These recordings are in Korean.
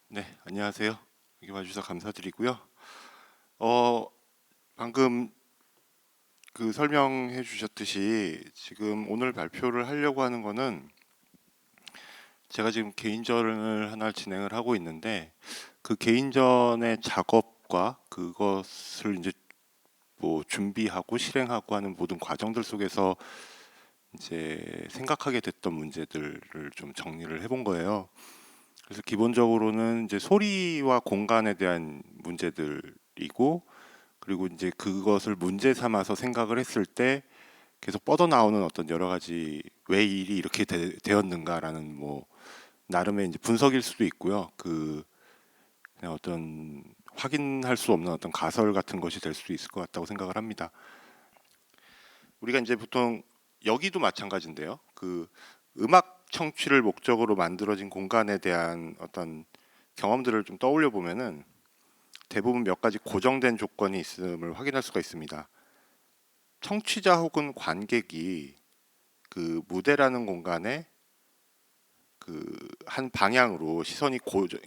네, 안녕하세요. 여기 와주셔서 감사드리고요. 어, 방금 그 설명해 주셨듯이 지금 오늘 발표를 하려고 하는 거는 제가 지금 개인전을 하나 진행을 하고 있는데 그 개인전의 작업과 그것을 이제 뭐 준비하고 실행하고 하는 모든 과정들 속에서 이제 생각하게 됐던 문제들을 좀 정리를 해본 거예요. 그래서 기본적으로는 이제 소리와 공간에 대한 문제들이고 그리고 이제 그것을 문제 삼아서 생각을 했을 때 계속 뻗어나오는 어떤 여러 가지 왜 이 일이 이렇게 되었는가라는 뭐 나름의 이제 분석일 수도 있고요. 그 그냥 어떤 확인할 수 없는 어떤 가설 같은 것이 될 수도 있을 것 같다고 생각을 합니다. 우리가 이제 보통 여기도 마찬가지인데요. 그 음악 청취를 목적으로 만들어진 공간에 대한 어떤 경험들을 좀 떠올려 보면은 대부분 몇 가지 고정된 조건이 있음을 확인할 수가 있습니다. 청취자 혹은 관객이 그 무대라는 공간에 그 한 방향으로 시선이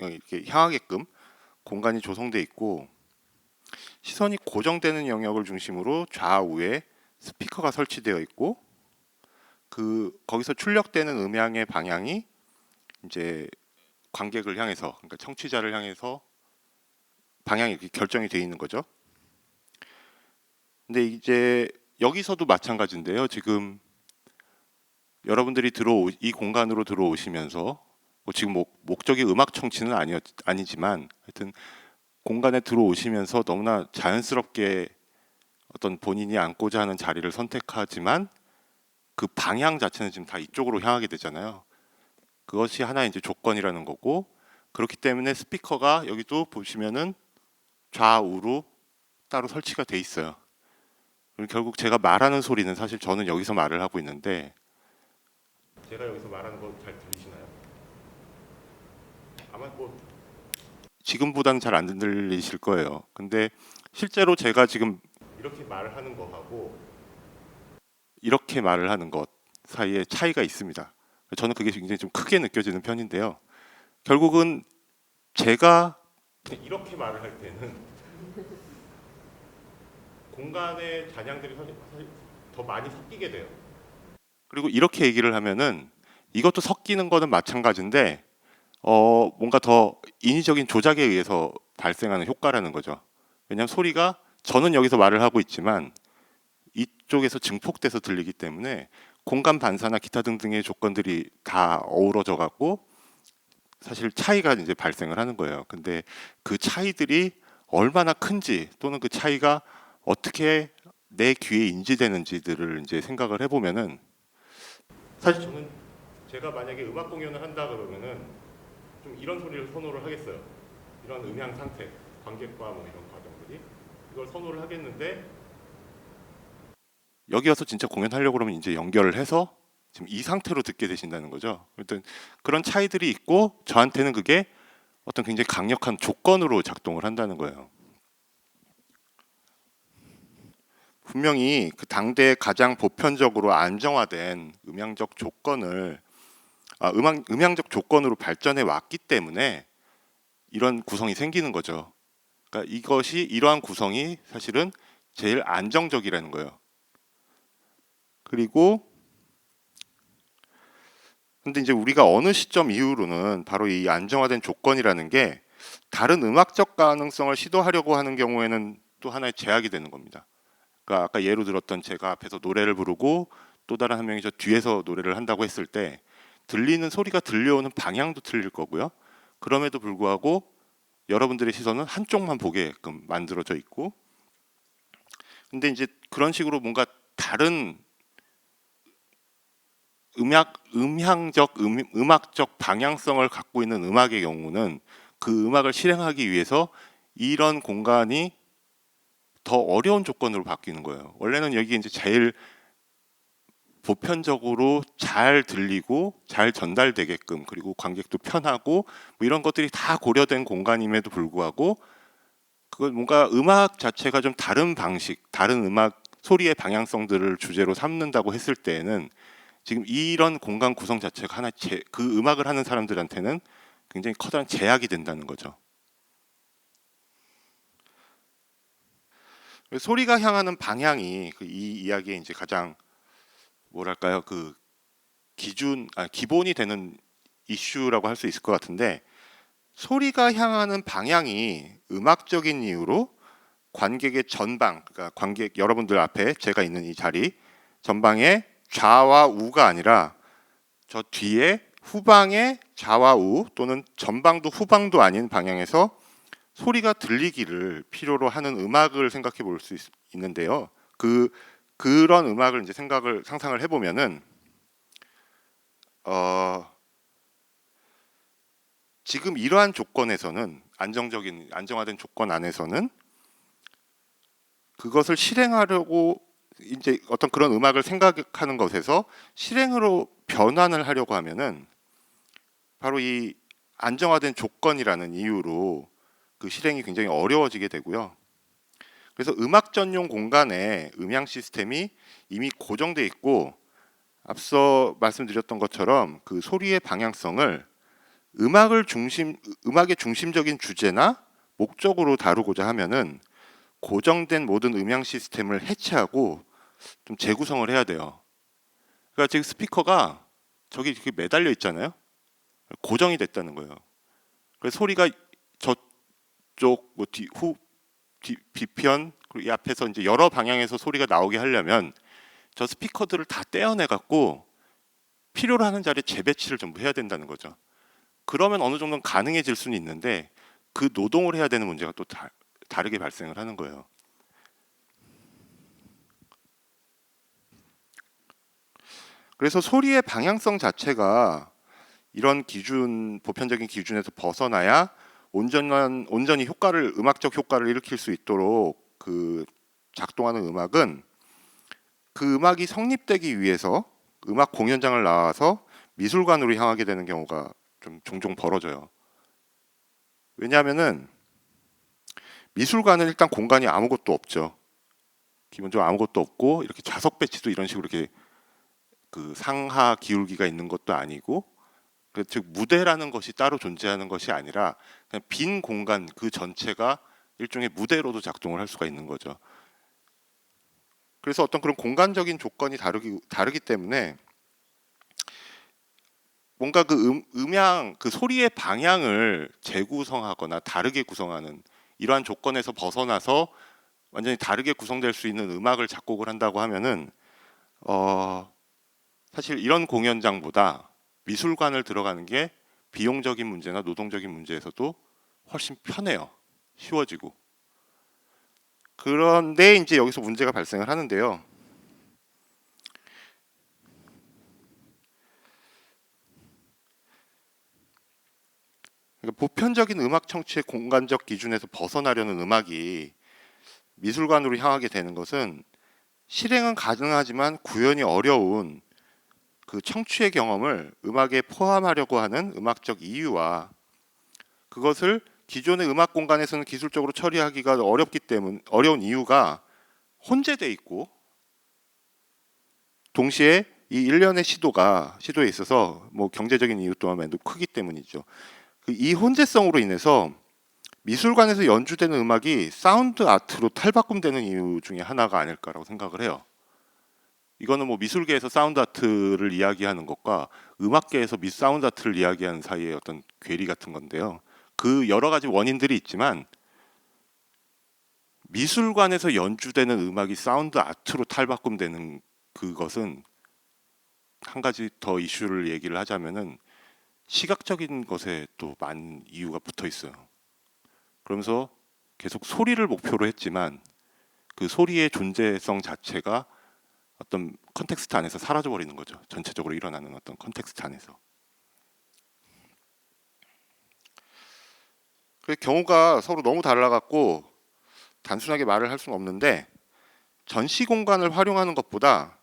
이렇게 향하게끔 공간이 조성돼 있고 시선이 고정되는 영역을 중심으로 좌우에 스피커가 설치되어 있고 그 거기서 출력되는 음향의 방향이 이제 관객을 향해서 그러니까 청취자를 향해서 방향이 이렇게 결정이 되어 있는 거죠. 근데 이제 여기서도 마찬가지인데요. 지금 여러분들이 이 공간으로 들어오시면서 뭐 지금 목적이 음악 청취는 아니지만 하여튼 공간에 들어오시면서 너무나 자연스럽게 어떤 본인이 앉고자 하는 자리를 선택하지만 그 방향 자체는 지금 다 이쪽으로 향하게 되잖아요. 그것이 하나의 이제 조건이라는 거고 그렇기 때문에 스피커가 여기도 보시면은 좌우로 따로 설치가 돼 있어요. 그리고 결국 제가 말하는 소리는 사실 저는 여기서 말을 하고 있는데 제가 여기서 말하는 거 잘 들리시나요? 아마 뭐 지금보다는 잘 안 들리실 거예요. 근데 실제로 제가 지금 이렇게 말을 하는 거하고 이렇게 말을 하는 것 사이에 차이가 있습니다. 저는 그게 굉장히 좀 크게 느껴지는 편인데요. 결국은 제가 이렇게 말을 할 때는 공간의 잔향들이 사실 더 많이 섞이게 돼요. 그리고 이렇게 얘기를 하면은 이것도 섞이는 거는 마찬가지인데 뭔가 더 인위적인 조작에 의해서 발생하는 효과라는 거죠. 왜냐하면 소리가 저는 여기서 말을 하고 있지만 이쪽에서 증폭돼서 들리기 때문에 공간 반사나 기타 등등의 조건들이 다 어우러져 갖고 사실 차이가 이제 발생을 하는 거예요. 근데 그 차이들이 얼마나 큰지 또는 그 차이가 어떻게 내 귀에 인지되는지들을 이제 생각을 해보면은 사실 저는 제가 만약에 음악 공연을 한다 그러면은 좀 이런 소리를 선호를 하겠어요. 이런 음향 상태, 관객과 뭐 이런 과정들이 이걸 선호를 하겠는데 여기 와서 진짜 공연하려고 그러면 이제 연결을 해서 지금 이 상태로 듣게 되신다는 거죠. 일단 그런 차이들이 있고 저한테는 그게 어떤 굉장히 강력한 조건으로 작동을 한다는 거예요. 분명히 그 당대 가장 보편적으로 안정화된 음향적 조건을 음향적 조건으로 발전해 왔기 때문에 이런 구성이 생기는 거죠. 그러니까 이것이 이러한 구성이 사실은 제일 안정적이라는 거예요. 그리고 근데 이제 우리가 어느 시점 이후로는 바로 이 안정화된 조건이라는 게 다른 음악적 가능성을 시도하려고 하는 경우에는 또 하나의 제약이 되는 겁니다. 그러니까 아까 예로 들었던 제가 앞에서 노래를 부르고 또 다른 한 명이 저 뒤에서 노래를 한다고 했을 때 들리는 소리가 들려오는 방향도 틀릴 거고요. 그럼에도 불구하고 여러분들의 시선은 한쪽만 보게끔 만들어져 있고 근데 이제 그런 식으로 뭔가 다른 음악적 방향성을 갖고 있는 음악의 경우는 그 음악을 실행하기 위해서 이런 공간이 더 어려운 조건으로 바뀌는 거예요. 원래는 여기 이제 제일 보편적으로 잘 들리고 잘 전달되게끔 그리고 관객도 편하고 뭐 이런 것들이 다 고려된 공간임에도 불구하고 그건 뭔가 음악 자체가 좀 다른 방식, 다른 음악 소리의 방향성들을 주제로 삼는다고 했을 때에는 지금 이런 공간 구성 자체가 그 음악을 하는 사람들한테는 굉장히 커다란 제약이 된다는 거죠. 소리가 향하는 방향이 이 이야기의 이제 가장 뭐랄까요, 그 기본이 되는 이슈라고 할 수 있을 것 같은데, 소리가 향하는 방향이 음악적인 이유로 관객의 전방, 그러니까 관객 여러분들 앞에 제가 있는 이 자리 전방에 좌와 우가 아니라 저 뒤에 후방에 좌와 우 또는 전방도 후방도 아닌 방향에서 소리가 들리기를 필요로 하는 음악을 생각해 볼 수 있는데요. 그런 음악을 이제 상상을 해보면은 지금 이러한 조건에서는 안정화된 조건 안에서는 그것을 실행하려고 이제 어떤 그런 음악을 생각하는 것에서 실행으로 변환을 하려고 하면은 바로 이 안정화된 조건이라는 이유로 그 실행이 굉장히 어려워지게 되고요. 그래서 음악 전용 공간에 음향 시스템이 이미 고정돼 있고, 앞서 말씀드렸던 것처럼 그 소리의 방향성을 음악의 중심적인 주제나 목적으로 다루고자 하면은 고정된 모든 음향 시스템을 해체하고 좀 재구성을 해야 돼요. 그러니까 지금 스피커가 저기 이렇게 매달려 있잖아요. 고정이 됐다는 거예요. 그래서 소리가 저쪽 뭐 뒤편 그리고 이 앞에서 이제 여러 방향에서 소리가 나오게 하려면 저 스피커들을 다 떼어내 갖고 필요로 하는 자리에 재배치를 전부 해야 된다는 거죠. 그러면 어느 정도는 가능해질 수는 있는데 그 노동을 해야 되는 문제가 또 다르게 발생을 하는 거예요. 그래서 소리의 방향성 자체가 이런 보편적인 기준에서 벗어나야 온전히 음악적 효과를 일으킬 수 있도록 그 작동하는 음악은 그 음악이 성립되기 위해서 음악 공연장을 나와서 미술관으로 향하게 되는 경우가 좀 종종 벌어져요. 왜냐하면은 미술관은 일단 공간이 아무것도 없죠. 기본적으로 아무것도 없고 이렇게 좌석 배치도 이런 식으로 이렇게 그 상하 기울기가 있는 것도 아니고, 즉 무대라는 것이 따로 존재하는 것이 아니라 그냥 빈 공간 그 전체가 일종의 무대로도 작동을 할 수가 있는 거죠. 그래서 어떤 그런 공간적인 조건이 다르기 때문에 뭔가 그 소리의 방향을 재구성하거나 다르게 구성하는 이러한 조건에서 벗어나서 완전히 다르게 구성될 수 있는 음악을 작곡을 한다고 하면은 사실 이런 공연장보다 미술관을 들어가는 게 비용적인 문제나 노동적인 문제에서도 훨씬 편해요. 쉬워지고. 그런데 이제 여기서 문제가 발생을 하는데요. 그러니까 보편적인 음악 청취의 공간적 기준에서 벗어나려는 음악이 미술관으로 향하게 되는 것은 실행은 가능하지만 구현이 어려운 그 청취의 경험을 음악에 포함하려고 하는 음악적 이유와 그것을 기존의 음악 공간에서는 기술적으로 처리하기가 어려운 이유가 혼재돼 있고, 동시에 이 일련의 시도에 있어서 뭐 경제적인 이유 또한 매우 크기 때문이죠. 이 혼재성으로 인해서 미술관에서 연주되는 음악이 사운드 아트로 탈바꿈되는 이유 중에 하나가 아닐까라고 생각을 해요. 이거는 뭐 미술계에서 사운드 아트를 이야기하는 것과 음악계에서 사운드 아트를 이야기하는 사이의 어떤 괴리 같은 건데요. 그 여러 가지 원인들이 있지만 미술관에서 연주되는 음악이 사운드 아트로 탈바꿈되는 그것은 한 가지 더 이슈를 얘기를 하자면은 시각적인 것에 또 많은 이유가 붙어 있어요. 그러면서 계속 소리를 목표로 했지만 그 소리의 존재성 자체가 어떤 컨텍스트 안에서 사라져 버리는 거죠. 전체적으로 일어나는 어떤 컨텍스트 안에서. 그 경우가 서로 너무 달라갖고 단순하게 말을 할 수는 없는데, 전시 공간을 활용하는 것보다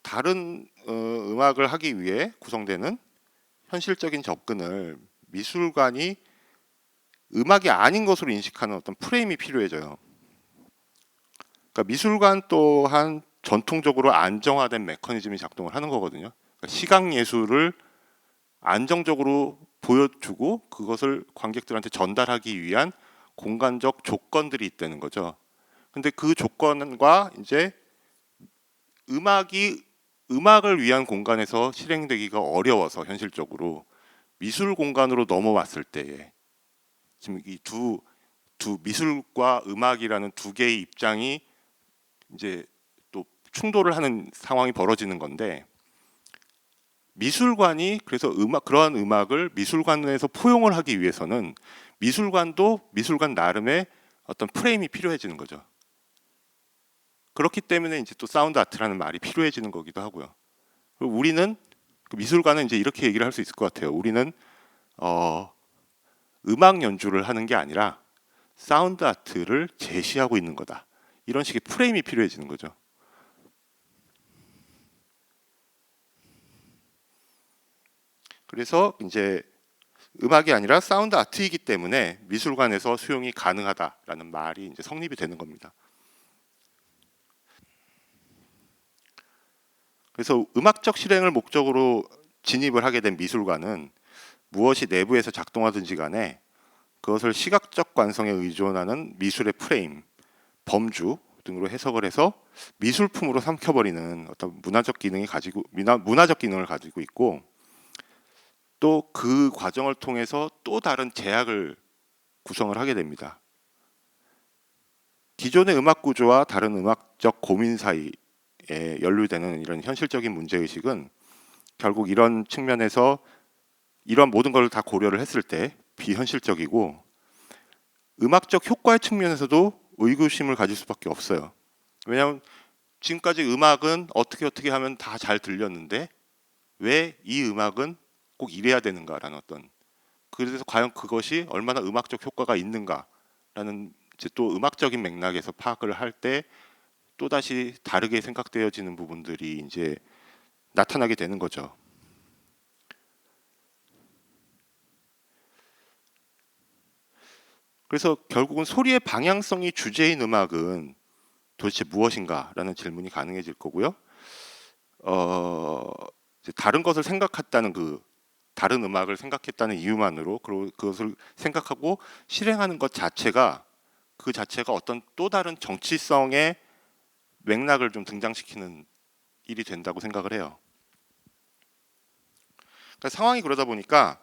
다른 음악을 하기 위해 구성되는 현실적인 접근을 미술관이 음악이 아닌 것으로 인식하는 어떤 프레임이 필요해져요. 그러니까 미술관 또한 전통적으로 안정화된 메커니즘이 작동을 하는 거거든요. 그러니까 시각 예술을 안정적으로 보여주고 그것을 관객들한테 전달하기 위한 공간적 조건들이 있다는 거죠. 근데 그 조건과 이제 음악을 위한 공간에서 실행되기가 어려워서 현실적으로 미술 공간으로 넘어왔을 때에 지금 이 두 미술과 음악이라는 두 개의 입장이 이제 또 충돌을 하는 상황이 벌어지는 건데, 미술관이 그래서 그러한 음악을 미술관에서 포용을 하기 위해서는 미술관도 미술관 나름의 어떤 프레임이 필요해지는 거죠. 그렇기 때문에 이제 또 사운드 아트라는 말이 필요해지는 거기도 하고요. 그리고 우리는 그 미술관은 이제 이렇게 얘기를 할 수 있을 것 같아요. 우리는 음악 연주를 하는 게 아니라 사운드 아트를 제시하고 있는 거다. 이런 식의 프레임이 필요해지는 거죠. 그래서 이제 음악이 아니라 사운드 아트이기 때문에 미술관에서 수용이 가능하다라는 말이 이제 성립이 되는 겁니다. 그래서 음악적 실행을 목적으로 진입을 하게 된 미술관은 무엇이 내부에서 작동하든지 간에 그것을 시각적 관성에 의존하는 미술의 프레임, 범주 등으로 해석을 해서 미술품으로 삼켜버리는 어떤 문화적 기능을 가지고 있고, 또 그 과정을 통해서 또 다른 제약을 구성을 하게 됩니다. 기존의 음악 구조와 다른 음악적 고민 사이에 연루되는 이런 현실적인 문제의식은 결국 이런 측면에서 이런 모든 걸 다 고려를 했을 때 비현실적이고, 음악적 효과의 측면에서도 의구심을 가질 수밖에 없어요. 왜냐하면 지금까지 음악은 어떻게 하면 다 잘 들렸는데 왜 이 음악은 꼭 이래야 되는가라는 어떤, 그래서 과연 그것이 얼마나 음악적 효과가 있는가라는 이제 또 음악적인 맥락에서 파악을 할 때 또다시 다르게 생각되어지는 부분들이 이제 나타나게 되는 거죠. 그래서 결국은 소리의 방향성이 주제인 음악은 도대체 무엇인가라는 질문이 가능해질 거고요. 이제 다른 것을 생각했다는 다른 음악을 생각했다는 이유만으로 그것을 생각하고 실행하는 것 자체가 그 자체가 어떤 또 다른 정치성의 맥락을 좀 등장시키는 일이 된다고 생각을 해요. 그러니까 상황이 그러다 보니까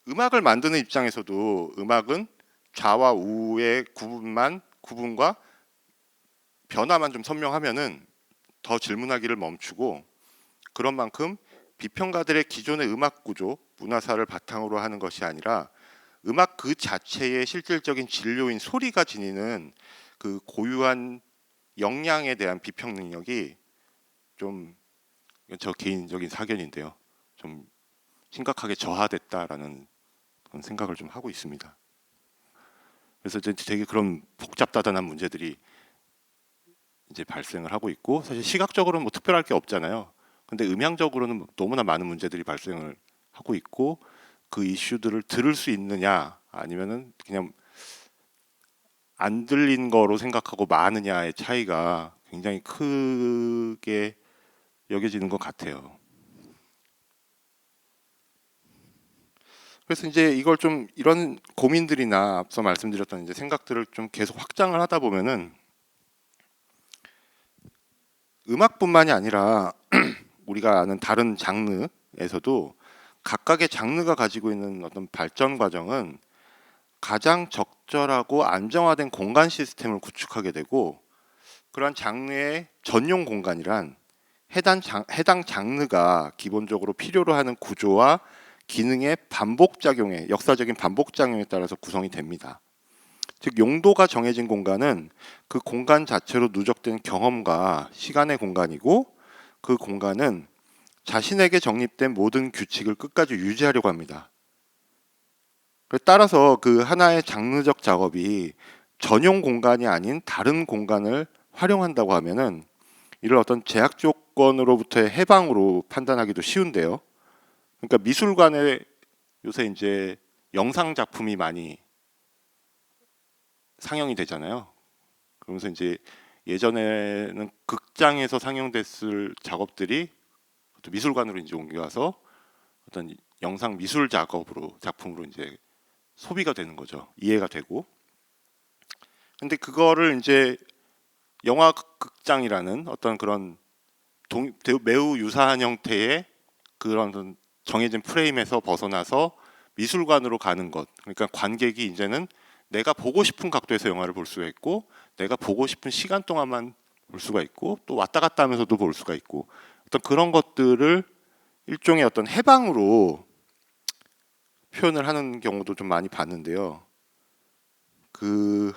음악을 만드는 입장에서도 음악은 좌와 우의 구분과 변화만 좀 선명하면은 더 질문하기를 멈추고, 그런 만큼 비평가들의 기존의 음악 구조, 문화사를 바탕으로 하는 것이 아니라 음악 그 자체의 실질적인 진료인 소리가 지니는 그 고유한 역량에 대한 비평 능력이 좀, 저 개인적인 사견인데요, 좀 심각하게 저하됐다라는 그런 생각을 좀 하고 있습니다. 그래서 이제 되게 그런 복잡다단한 문제들이 이제 발생을 하고 있고, 사실 시각적으로는 뭐 특별할 게 없잖아요. 근데 음향적으로는 너무나 많은 문제들이 발생을 하고 있고, 그 이슈들을 들을 수 있느냐 아니면은 그냥 안 들린 거로 생각하고 마느냐의 차이가 굉장히 크게 여겨지는 것 같아요. 그래서 이제 이걸 좀 이런 고민들이나 앞서 말씀드렸던 이제 생각들을 좀 계속 확장을 하다 보면은 음악뿐만이 아니라 우리가 아는 다른 장르에서도 각각의 장르가 가지고 있는 어떤 발전 과정은 가장 적절하고 안정화된 공간 시스템을 구축하게 되고, 그러한 장르의 전용 공간이란 해당 장르가 기본적으로 필요로 하는 구조와 기능의 역사적인 반복 작용에 따라서 구성이 됩니다. 즉 용도가 정해진 공간은 그 공간 자체로 누적된 경험과 시간의 공간이고, 그 공간은 자신에게 정립된 모든 규칙을 끝까지 유지하려고 합니다. 따라서 그 하나의 장르적 작업이 전용 공간이 아닌 다른 공간을 활용한다고 하면은 이를 어떤 제약 조건으로부터의 해방으로 판단하기도 쉬운데요. 그러니까 미술관에 요새 이제 영상 작품이 많이 상영이 되잖아요. 그러면서 이제 예전에는 극장에서 상영됐을 작업들이 또 미술관으로 이제 옮겨와서 어떤 영상 미술 작품으로 이제 소비가 되는 거죠. 이해가 되고. 근데 그거를 이제 영화 극장이라는 어떤 그런 매우 유사한 형태의 그런 정해진 프레임에서 벗어나서 미술관으로 가는 것. 그러니까 관객이 이제는 내가 보고 싶은 각도에서 영화를 볼 수가 있고, 내가 보고 싶은 시간 동안만 볼 수가 있고, 또 왔다 갔다 하면서도 볼 수가 있고, 어떤 그런 것들을 일종의 어떤 해방으로 표현을 하는 경우도 좀 많이 봤는데요. 그런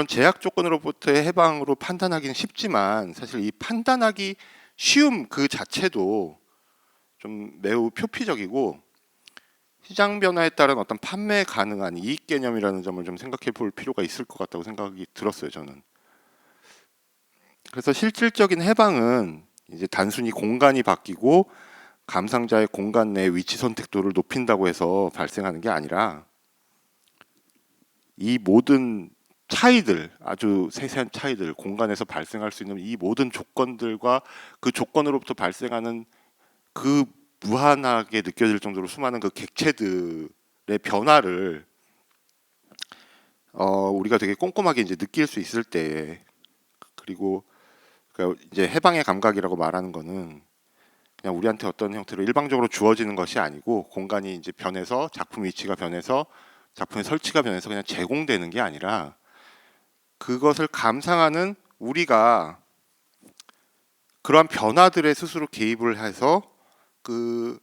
제약 조건으로부터의 해방으로 판단하기는 쉽지만, 사실 이 판단하기 쉬움 그 자체도 좀 매우 표피적이고, 시장 변화에 따른 어떤 판매 가능한 이익 개념이라는 점을 좀 생각해 볼 필요가 있을 것 같다고 생각이 들었어요, 저는. 그래서 실질적인 해방은 이제 단순히 공간이 바뀌고 감상자의 공간 내 위치 선택도를 높인다고 해서 발생하는 게 아니라, 이 모든 차이들, 아주 세세한 차이들, 공간에서 발생할 수 있는 이 모든 조건들과 그 조건으로부터 발생하는 그 무한하게 느껴질 정도로 수많은 그 객체들의 변화를 우리가 되게 꼼꼼하게 이제 느낄 수 있을 때, 그리고 그러니까 이제 해방의 감각이라고 말하는 거는 그냥 우리한테 어떤 형태로 일방적으로 주어지는 것이 아니고, 공간이 이제 변해서 작품 위치가 변해서 작품의 설치가 변해서 그냥 제공되는 게 아니라, 그것을 감상하는 우리가 그러한 변화들에 스스로 개입을 해서 그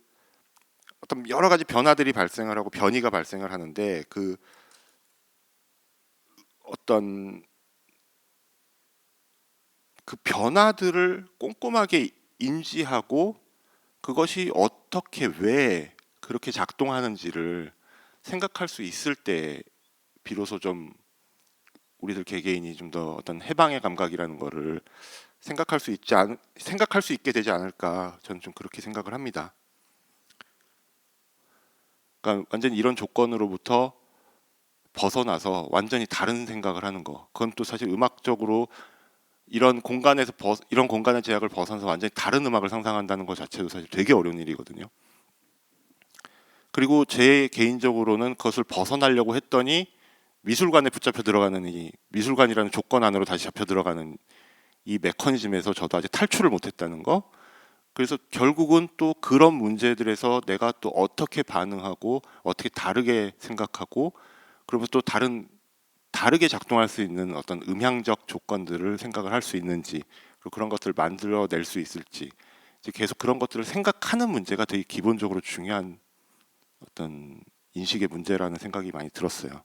어떤 여러 가지 변화들이 발생을 하고 변이가 발생을 하는데, 그 어떤 그 변화들을 꼼꼼하게 인지하고 그것이 어떻게 왜 그렇게 작동하는지를 생각할 수 있을 때 비로소 좀 우리들 개개인이 좀 더 어떤 해방의 감각이라는 거를 생각할 수 있게 되지 않을까, 저는 좀 그렇게 생각을 합니다. 그러니까 완전히 이런 조건으로부터 벗어나서 완전히 다른 생각을 하는 거, 그건 또 사실 음악적으로 이런 공간의 제약을 벗어나서 완전히 다른 음악을 상상한다는 것 자체도 사실 되게 어려운 일이거든요. 그리고 제 개인적으로는 그것을 벗어나려고 했더니 미술관에 붙잡혀 들어가는, 이 미술관이라는 조건 안으로 다시 잡혀 들어가는 이 메커니즘에서 저도 아직 탈출을 못했다는 거. 그래서 결국은 또 그런 문제들에서 내가 또 어떻게 반응하고 어떻게 다르게 생각하고, 그러면 또 다르게 작동할 수 있는 어떤 음향적 조건들을 생각을 할 수 있는지, 그리고 그런 것들을 만들어낼 수 있을지, 이제 계속 그런 것들을 생각하는 문제가 되게 기본적으로 중요한 어떤 인식의 문제라는 생각이 많이 들었어요.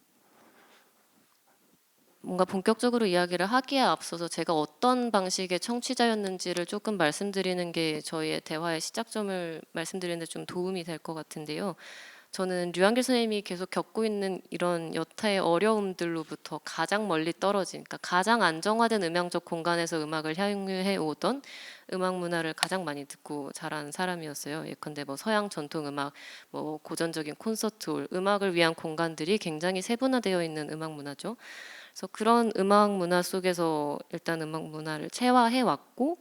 뭔가 본격적으로 이야기를 하기에 앞서서 제가 어떤 방식의 청취자였는지를 조금 말씀드리는 게 저희의 대화의 시작점을 말씀드리는 데 좀 도움이 될 것 같은데요. 저는 류한길 선생님이 계속 겪고 있는 이런 여타의 어려움들로부터 가장 멀리 떨어진, 그러니까 가장 안정화된 음향적 공간에서 음악을 향유해 오던 음악 문화를 가장 많이 듣고 자란 사람이었어요. 예컨대 뭐 서양 전통 음악, 뭐 고전적인 콘서트홀, 음악을 위한 공간들이 굉장히 세분화되어 있는 음악 문화죠. 그래서 그런 음악 문화 속에서 일단 음악 문화를 체화해 왔고,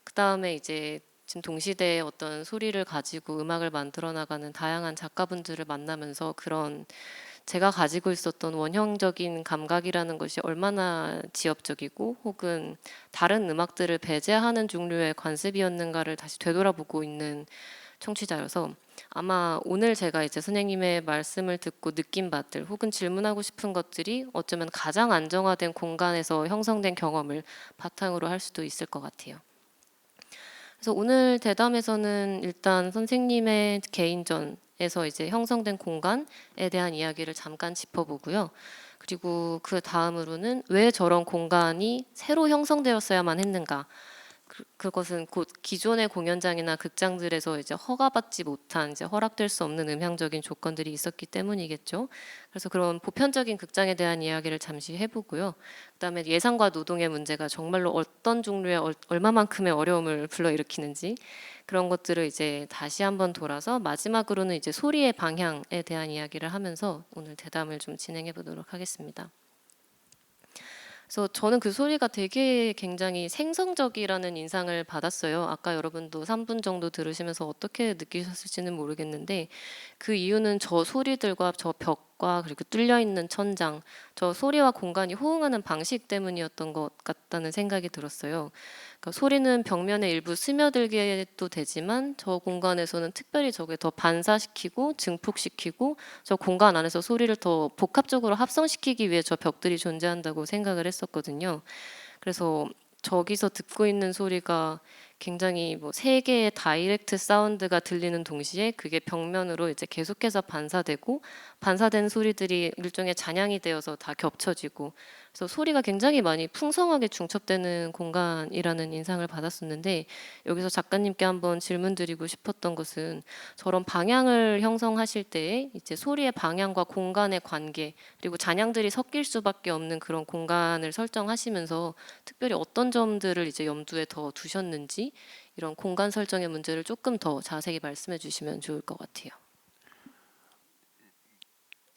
그 다음에 이제 지금 동시대의 어떤 소리를 가지고 음악을 만들어 나가는 다양한 작가분들을 만나면서 그런 제가 가지고 있었던 원형적인 감각이라는 것이 얼마나 지엽적이고 혹은 다른 음악들을 배제하는 종류의 관습이었는가를 다시 되돌아보고 있는 청취자여서, 아마 오늘 제가 이제 선생님의 말씀을 듣고 느낀 바들 혹은 질문하고 싶은 것들이 어쩌면 가장 안정화된 공간에서 형성된 경험을 바탕으로 할 수도 있을 것 같아요. 그래서 오늘 대담에서는 일단 선생님의 개인전에서 이제 형성된 공간에 대한 이야기를 잠깐 짚어보고요. 그리고 그 다음으로는 왜 저런 공간이 새로 형성되었어야만 했는가, 그것은 곧 기존의 공연장이나 극장들에서 이제 허가받지 못한, 이제 허락될 수 없는 음향적인 조건들이 있었기 때문이겠죠. 그래서 그런 보편적인 극장에 대한 이야기를 잠시 해보고요. 그다음에 예산과 노동의 문제가 정말로 어떤 종류의 얼마만큼의 어려움을 불러일으키는지, 그런 것들을 이제 다시 한번 돌아서 마지막으로는 이제 소리의 방향에 대한 이야기를 하면서 오늘 대담을 좀 진행해 보도록 하겠습니다. 그래서 저는 그 소리가 되게 굉장히 생성적이라는 인상을 받았어요. 아까 여러분도 3분 정도 들으시면서 어떻게 느끼셨을지는 모르겠는데 그 이유는 저 소리들과 저 벽과 그리고 뚫려 있는 천장, 저 소리와 공간이 호응하는 방식 때문이었던 것 같다는 생각이 들었어요. 그러니까 소리는 벽면에 일부 스며들게도 되지만 저 공간에서는 특별히 저게 더 반사시키고 증폭시키고 저 공간 안에서 소리를 더 복합적으로 합성시키기 위해 저 벽들이 존재한다고 생각을 했었거든요. 그래서 저기서 듣고 있는 소리가 굉장히 뭐 세 개의 다이렉트 사운드가 들리는 동시에 그게 벽면으로 이제 계속해서 반사되고 반사된 소리들이 일종의 잔향이 되어서 다 겹쳐지고 그래서 소리가 굉장히 많이 풍성하게 중첩되는 공간이라는 인상을 받았었는데 여기서 작가님께 한번 질문 드리고 싶었던 것은 저런 방향을 형성하실 때 이제 소리의 방향과 공간의 관계 그리고 잔향들이 섞일 수밖에 없는 그런 공간을 설정하시면서 특별히 어떤 점들을 이제 염두에 더 두셨는지 이런 공간 설정의 문제를 조금 더 자세히 말씀해 주시면 좋을 것 같아요.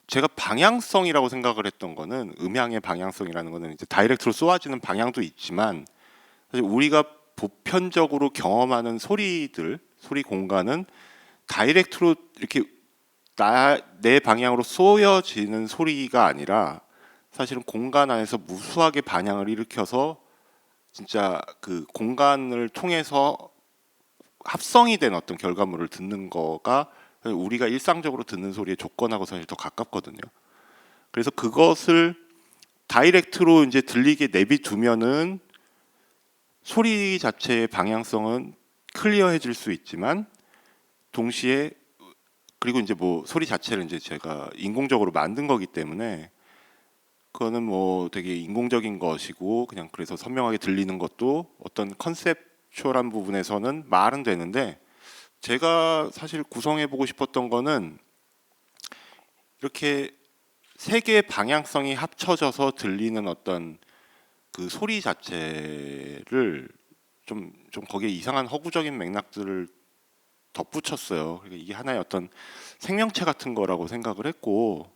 제가 방향성이라고 생각을 했던 거는 음향의 방향성이라는 거는 이제 다이렉트로 쏘아지는 방향도 있지만 사실 우리가 보편적으로 경험하는 소리들, 소리 공간은 다이렉트로 이렇게 내 방향으로 쏘여지는 소리가 아니라 사실은 공간 안에서 무수하게 반향을 일으켜서 진짜 그 공간을 통해서 합성이 된 어떤 결과물을 듣는 거가 우리가 일상적으로 듣는 소리의 조건하고 사실 더 가깝거든요. 그래서 그것을 다이렉트로 이제 들리게 내비두면은 소리 자체의 방향성은 클리어해질 수 있지만 동시에 그리고 이제 뭐 소리 자체를 이제 제가 인공적으로 만든 거기 때문에 그거는 뭐 되게 인공적인 것이고 그냥 그래서 선명하게 들리는 것도 어떤 컨셉추얼한 부분에서는 말은 되는데 제가 사실 구성해 보고 싶었던 거는 이렇게 세 개의 방향성이 합쳐져서 들리는 어떤 그 소리 자체를 좀 거기에 이상한 허구적인 맥락들을 덧붙였어요. 그러니까 이게 하나의 어떤 생명체 같은 거라고 생각을 했고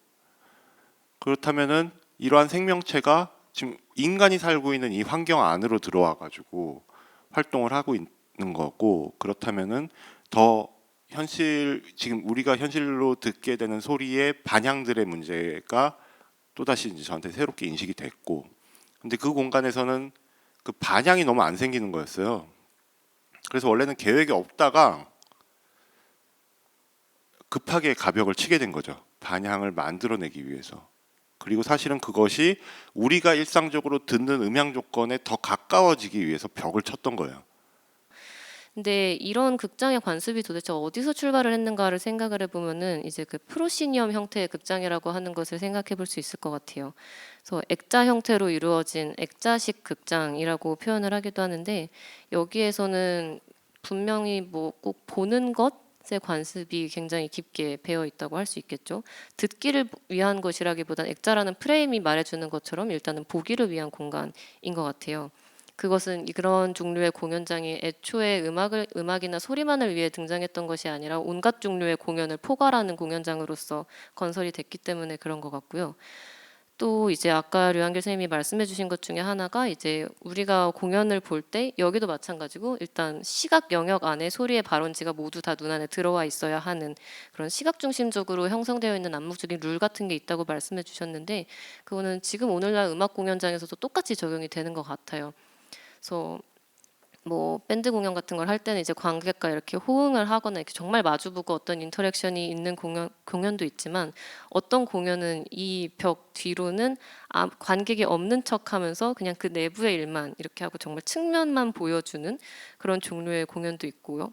그렇다면은 이러한 생명체가 지금 인간이 살고 있는 이 환경 안으로 들어와 가지고 활동을 하고 있는 거고 그렇다면은 더 현실 지금 우리가 현실로 듣게 되는 소리의 반향들의 문제가 또다시 이제 저한테 새롭게 인식이 됐고 근데 그 공간에서는 그 반향이 너무 안 생기는 거였어요. 그래서 원래는 계획이 없다가 급하게 가벽을 치게 된 거죠. 반향을 만들어내기 위해서. 그리고 사실은 그것이 우리가 일상적으로 듣는 음향 조건에 더 가까워지기 위해서 벽을 쳤던 거예요. 근데 이런 극장의 관습이 도대체 어디서 출발을 했는가를 생각을 해보면은 이제 그 프로시니엄 형태의 극장이라고 하는 것을 생각해 볼 수 있을 것 같아요. 그래서 액자 형태로 이루어진 액자식 극장이라고 표현을 하기도 하는데 여기에서는 분명히 뭐 꼭 보는 것의 관습이 굉장히 깊게 배어 있다고 할 수 있겠죠. 듣기를 위한 것이라기보단 액자라는 프레임이 말해주는 것처럼 일단은 보기를 위한 공간인 것 같아요. 그것은 그런 종류의 공연장이 애초에 음악이나 소리만을 위해 등장했던 것이 아니라 온갖 종류의 공연을 포괄하는 공연장으로서 건설이 됐기 때문에 그런 것 같고요. 또 이제 아까 류한길 선생님이 말씀해 주신 것 중에 하나가 이제 우리가 공연을 볼 때 여기도 마찬가지고 일단 시각 영역 안에 소리의 발원지가 모두 다 눈 안에 들어와 있어야 하는 그런 시각 중심적으로 형성되어 있는 암묵적인 룰 같은 게 있다고 말씀해 주셨는데 그거는 지금 오늘날 음악 공연장에서도 똑같이 적용이 되는 것 같아요. 그래서 뭐 밴드 공연 같은 걸 할 때는 이제 관객과 이렇게 호응을 하거나 이렇게 정말 마주보고 어떤 인터랙션이 있는 공연도 있지만 어떤 공연은 이 벽 뒤로는 관객이 없는 척하면서 그냥 그 내부의 일만 이렇게 하고 정말 측면만 보여주는 그런 종류의 공연도 있고요.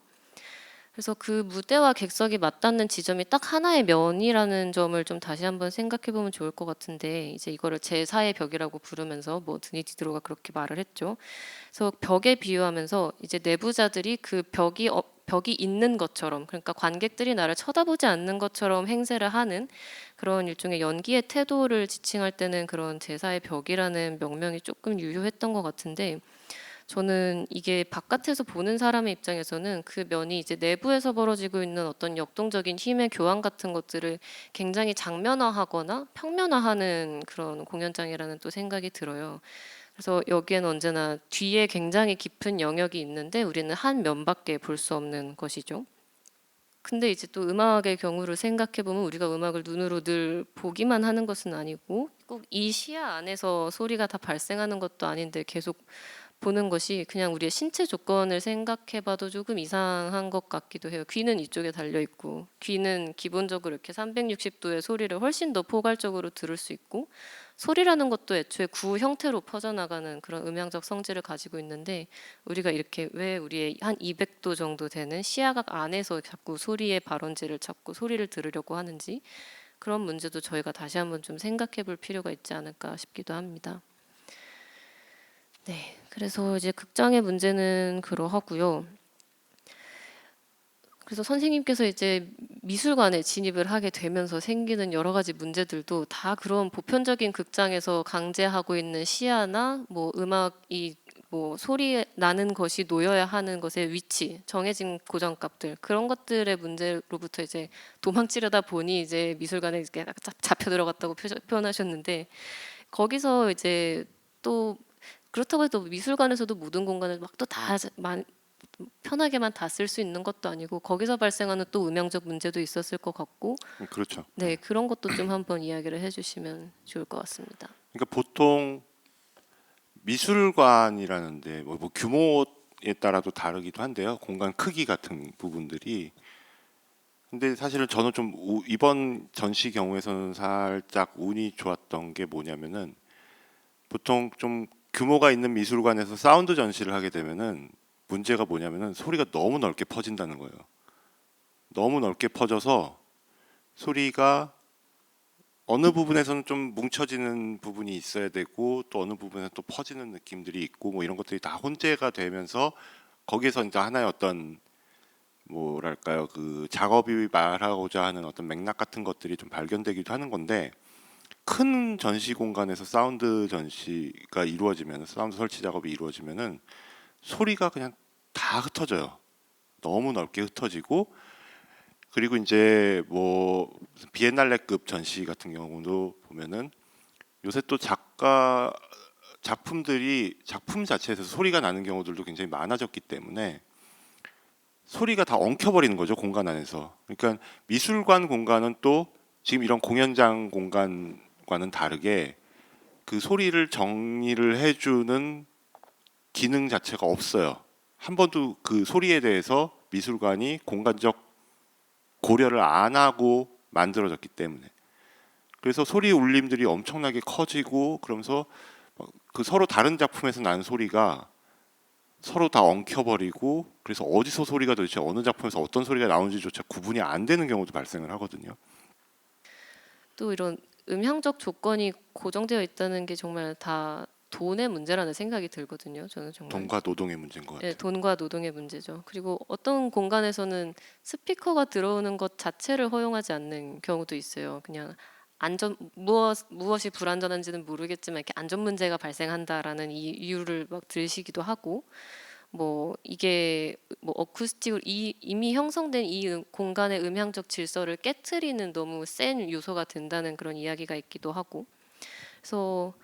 그래서 그 무대와 객석이 맞닿는 지점이 딱 하나의 면이라는 점을 좀 다시 한번 생각해 보면 좋을 것 같은데 이제 이거를 제4의 벽이라고 부르면서 뭐 드니 디드로가 그렇게 말을 했죠. 그래서 벽에 비유하면서 이제 내부자들이 그 벽이 있는 것처럼 그러니까 관객들이 나를 쳐다보지 않는 것처럼 행세를 하는 그런 일종의 연기의 태도를 지칭할 때는 그런 제4의 벽이라는 명명이 조금 유효했던 것 같은데 저는 이게 바깥에서 보는 사람의 입장에서는 그 면이 이제 내부에서 벌어지고 있는 어떤 역동적인 힘의 교환 같은 것들을 굉장히 장면화하거나 평면화하는 그런 공연장이라는 또 생각이 들어요. 그래서 여기에는 언제나 뒤에 굉장히 깊은 영역이 있는데 우리는 한 면밖에 볼 수 없는 것이죠. 근데 이제 또 음악의 경우를 생각해 보면 우리가 음악을 눈으로 늘 보기만 하는 것은 아니고 꼭 이 시야 안에서 소리가 다 발생하는 것도 아닌데 계속 보는 것이 그냥 우리의 신체 조건을 생각해 봐도 조금 이상한 것 같기도 해요. 귀는 이쪽에 달려 있고 귀는 기본적으로 이렇게 360도의 소리를 훨씬 더 포괄적으로 들을 수 있고 소리라는 것도 애초에 구 형태로 퍼져나가는 그런 음향적 성질을 가지고 있는데 우리가 이렇게 왜 우리의 한 200도 정도 되는 시야각 안에서 자꾸 소리의 발원지를 찾고 소리를 들으려고 하는지 그런 문제도 저희가 다시 한번 좀 생각해 볼 필요가 있지 않을까 싶기도 합니다. 네, 그래서 이제 극장의 문제는 그러하고요. 그래서 선생님께서 이제 미술관에 진입을 하게 되면서 생기는 여러 가지 문제들도 다 그런 보편적인 극장에서 강제하고 있는 시야나 뭐 음악이 뭐 소리 나는 것이 놓여야 하는 것의 위치, 정해진 고정값들 그런 것들의 문제로부터 이제 도망치려다 보니 이제 미술관에 이렇게 잡혀 들어갔다고 표현하셨는데 거기서 이제 또 그렇다고 해도 미술관에서도 모든 공간을 막 또 다 편하게만 다 쓸 수 있는 것도 아니고 거기서 발생하는 또 음향적 문제도 있었을 것 같고 그렇죠. 네 그런 것도 좀 한번 이야기를 해주시면 좋을 것 같습니다. 그러니까 보통 미술관이라는데 뭐 규모에 따라도 다르기도 한데요. 공간 크기 같은 부분들이. 근데 사실은 저는 좀 이번 전시 경우에서는 살짝 운이 좋았던 게 뭐냐면은 보통 좀 규모가 있는 미술관에서 사운드 전시를 하게 되면은 문제가 뭐냐면은 소리가 너무 넓게 퍼진다는 거예요. 너무 넓게 퍼져서 소리가 어느 부분에서는 좀 뭉쳐지는 부분이 있어야 되고 또 어느 부분에 또 퍼지는 느낌들이 있고 뭐 이런 것들이 다 혼재가 되면서 거기에서 이제 하나의 어떤 뭐랄까요 그 작업이 말하고자 하는 어떤 맥락 같은 것들이 좀 발견되기도 하는 건데 큰 전시 공간에서 사운드 전시가 이루어지면 사운드 설치 작업이 이루어지면은 소리가 그냥 다 흩어져요. 너무 넓게 흩어지고 그리고 이제 뭐 비엔날레급 전시 같은 경우도 보면은 요새 또 작가 작품들이 작품 자체에서 소리가 나는 경우들도 굉장히 많아졌기 때문에 소리가 다 엉켜버리는 거죠 공간 안에서. 그러니까 미술관 공간은 또 지금 이런 공연장 공간과는 다르게 그 소리를 정리를 해주는 기능 자체가 없어요. 한 번도 그 소리에 대해서 미술관이 공간적 고려를 안 하고 만들어졌기 때문에 그래서 소리 울림들이 엄청나게 커지고 그러면서 그 서로 다른 작품에서 나는 소리가 서로 다 엉켜버리고 그래서 어디서 소리가 도대체 어느 작품에서 어떤 소리가 나오는지조차 구분이 안 되는 경우도 발생을 하거든요. 또 이런 음향적 조건이 고정되어 있다는 게 정말 다 돈의 문제라는 생각이 들거든요. 저는 정말 돈과 노동의 문제인 것 예, 같아요. 돈과 노동의 문제죠. 그리고 어떤 공간에서는 스피커가 들어오는 것 자체를 허용하지 않는 경우도 있어요. 그냥 무엇이 불안전한지는 모르겠지만 이렇게 안전 문제가 발생한다라는 이유를 막 들으시기도 하고 뭐 이게 뭐 어쿠스틱으로 이미 형성된 공간의 음향적 질서를 깨트리는 너무 센 요소가 된다는 그런 이야기가 있기도 하고 그래서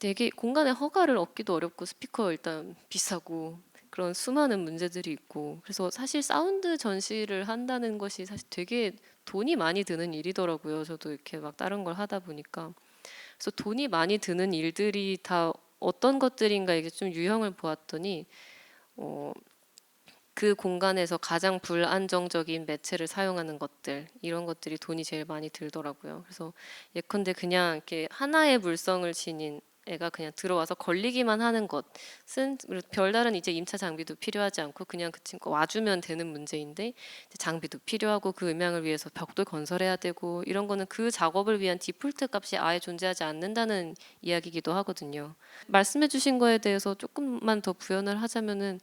되게 공간에 허가를 얻기도 어렵고 스피커 일단 비싸고 그런 수많은 문제들이 있고 그래서 사실 사운드 전시를 한다는 것이 사실 되게 돈이 많이 드는 일이더라고요. 저도 이렇게 막 다른 걸 하다 보니까 그래서 돈이 많이 드는 일들이 다 어떤 것들인가 이게 좀 유형을 보았더니 그 공간에서 가장 불안정적인 매체를 사용하는 것들 이런 것들이 돈이 제일 많이 들더라고요. 그래서 예컨대 그냥 이렇게 하나의 물성을 지닌 애가 그냥 들어와서 걸리기만 하는 것은 별다른 이제 임차 장비도 필요하지 않고 그냥 그 친구 와주면 되는 문제인데 이제 장비도 필요하고 그 음향을 위해서 벽도 건설해야 되고 이런 거는 그 작업을 위한 디폴트 값이 아예 존재하지 않는다는 이야기이기도 하거든요. 말씀해주신 거에 대해서 조금만 더 부연을 하자면은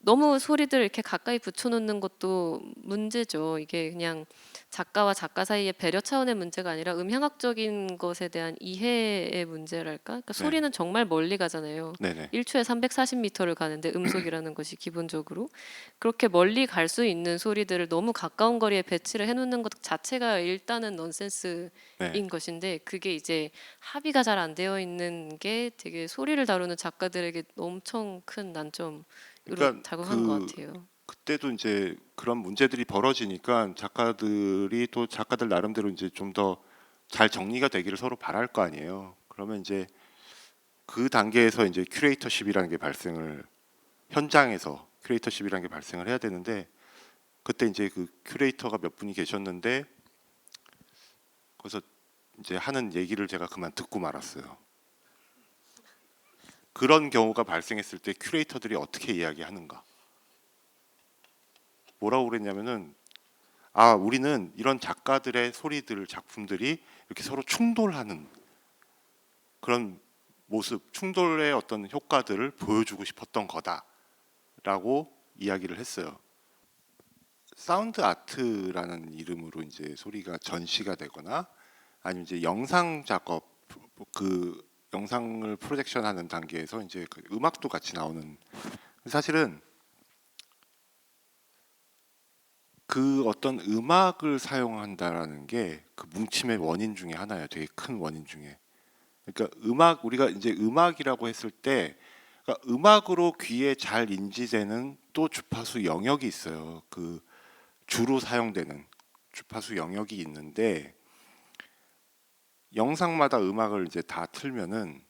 너무 소리들 이렇게 가까이 붙여놓는 것도 문제죠. 이게 그냥 작가와 작가 사이의 배려 차원의 문제가 아니라 음향학적인 것에 대한 이해의 문제랄까? 그러니까 네, 소리는 정말 멀리 가잖아요. 네네. 1초에 340m를 가는데 음속이라는 것이 기본적으로 그렇게 멀리 갈 수 있는 소리들을 너무 가까운 거리에 배치를 해놓는 것 자체가 일단은 넌센스인 네. 것인데 그게 이제 합의가 잘 안 되어 있는 게 되게 소리를 다루는 작가들에게 엄청 큰 난점으로 그러니까 작용하는 것 같아요. 그때도 이제 그런 문제들이 벌어지니까 작가들이 또 작가들 나름대로 이제 좀 더 잘 정리가 되기를 서로 바랄 거 아니에요. 그러면 이제 그 단계에서 이제 큐레이터십이라는 게 발생을 현장에서 큐레이터십이라는 게 발생을 해야 되는데 그때 이제 그 큐레이터가 몇 분이 계셨는데 거기서 이제 하는 얘기를 제가 그만 듣고 말았어요. 그런 경우가 발생했을 때 큐레이터들이 어떻게 이야기하는가? 뭐라고 그랬냐면은 우리는 이런 작가들의 소리들 작품들이 이렇게 서로 충돌하는 그런 모습, 충돌의 어떤 효과들을 보여주고 싶었던 거다라고 이야기를 했어요. 사운드 아트라는 이름으로 이제 소리가 전시가 되거나 아니면 이제 영상 작업 그 영상을 프로젝션하는 단계에서 이제 그 음악도 같이 나오는 사실은 그 어떤 음악을 사용한다라는 게 그 뭉침의 원인 중에 하나예요. 되게 큰 원인 중에. 그러니까 우리가 이제 음악이라고 했을 때 그러니까 음악으로 귀에 잘 인지되는 또 주파수 영역이 있어요. 그 주로 사용되는 주파수 영역이 있는데 영상마다 음악을 이제 다 틀면은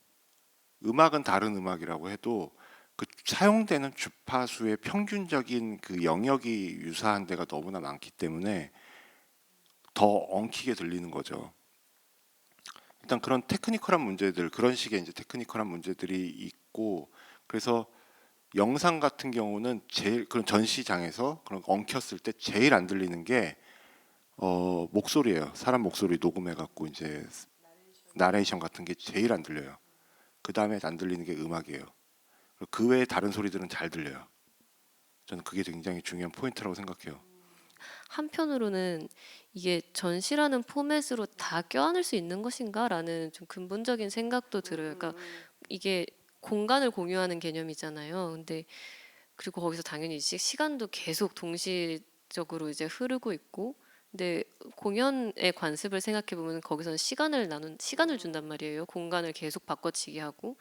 음악은 다른 음악이라고 해도 그 사용되는 주파수의 평균적인 그 영역이 유사한 데가 너무나 많기 때문에 더 엉키게 들리는 거죠. 일단 그런 테크니컬한 문제들, 그런 식의 이제 테크니컬한 문제들이 있고 그래서 영상 같은 경우는 제일 그런 전시장에서 그런 엉켰을 때 제일 안 들리는 게 목소리예요. 사람 목소리 녹음해 갖고 이제 나레이션 같은 게 제일 안 들려요. 그 다음에 안 들리는 게 음악이에요. 그 외에 다른 소리들은 잘 들려요. 저는 그게 굉장히 중요한 포인트라고 생각해요. 한편으로는 이게 전시라는 포맷으로 다 껴안을 수 있는 것인가라는 좀 근본적인 생각도 들어요. 그러니까 이게 공간을 공유하는 개념이잖아요. 근데 그리고 거기서 당연히 시간도 계속 동시적으로 이제 흐르고 있고 근데 공연의 관습을 생각해 보면 거기서는 시간을 준단 말이에요. 공간을 계속 바꿔치기 하고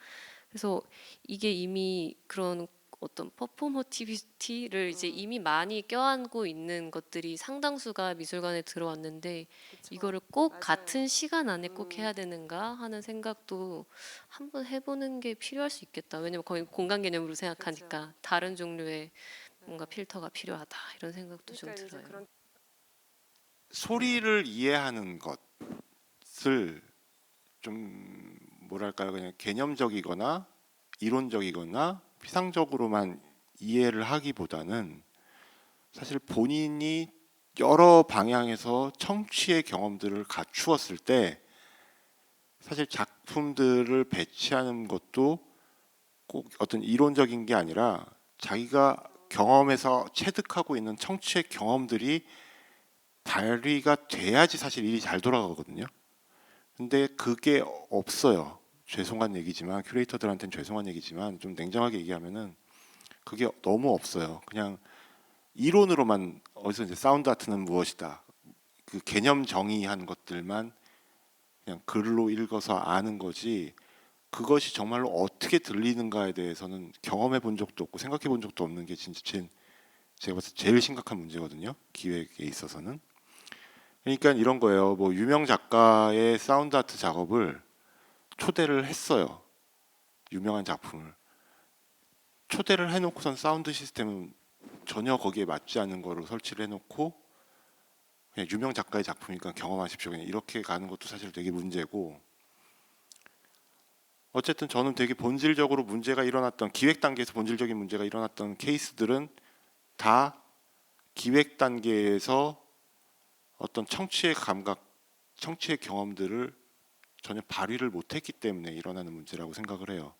그래서 이게 이미 그런 어떤 퍼포머티비티를 이제 이미 많이 껴안고 있는 것들이 상당수가 미술관에 들어왔는데 이거를 꼭 같은 시간 안에 꼭 해야 되는가 하는 생각도 한번 해보는 게 필요할 수 있겠다. 왜냐면 거의 공간 개념으로 생각하니까 다른 종류의 뭔가 필터가 필요하다 이런 생각도 좀 들어요. 소리를 이해하는 것을 좀 뭐랄까요, 그냥 개념적이거나 이론적이거나 피상적으로만 이해를 하기보다는 사실 본인이 여러 방향에서 청취의 경험들을 갖추었을 때 사실 작품들을 배치하는 것도 꼭 어떤 이론적인 게 아니라 자기가 경험에서 체득하고 있는 청취의 경험들이 발휘가 돼야지 사실 일이 잘 돌아가거든요. 근데 그게 없어요. 죄송한 얘기지만 큐레이터들한테는 죄송한 얘기지만 좀 냉정하게 얘기하면은 그게 너무 없어요. 그냥 이론으로만 어디서 이제 사운드 아트는 무엇이다. 그 개념 정의한 것들만 그냥 글로 읽어서 아는 거지. 그것이 정말로 어떻게 들리는가에 대해서는 경험해 본 적도 없고 생각해 본 적도 없는 게 진짜 제가 봤을 때 제일 심각한 문제거든요. 기획에 있어서는. 그러니까 이런 거예요. 뭐 유명 작가의 사운드 아트 작업을 초대를 했어요. 유명한 작품을 초대를 해놓고선 사운드 시스템은 전혀 거기에 맞지 않는 거로 설치를 해놓고 그냥 유명 작가의 작품이니까 경험하십시오. 그냥 이렇게 가는 것도 사실 되게 문제고 어쨌든 저는 되게 본질적으로 문제가 일어났던 기획 단계에서 본질적인 문제가 일어났던 케이스들은 다 기획 단계에서 어떤 청취의 감각, 청취의 경험들을 전혀 발휘를 못했기 때문에 일어나는 문제라고 생각을 해요.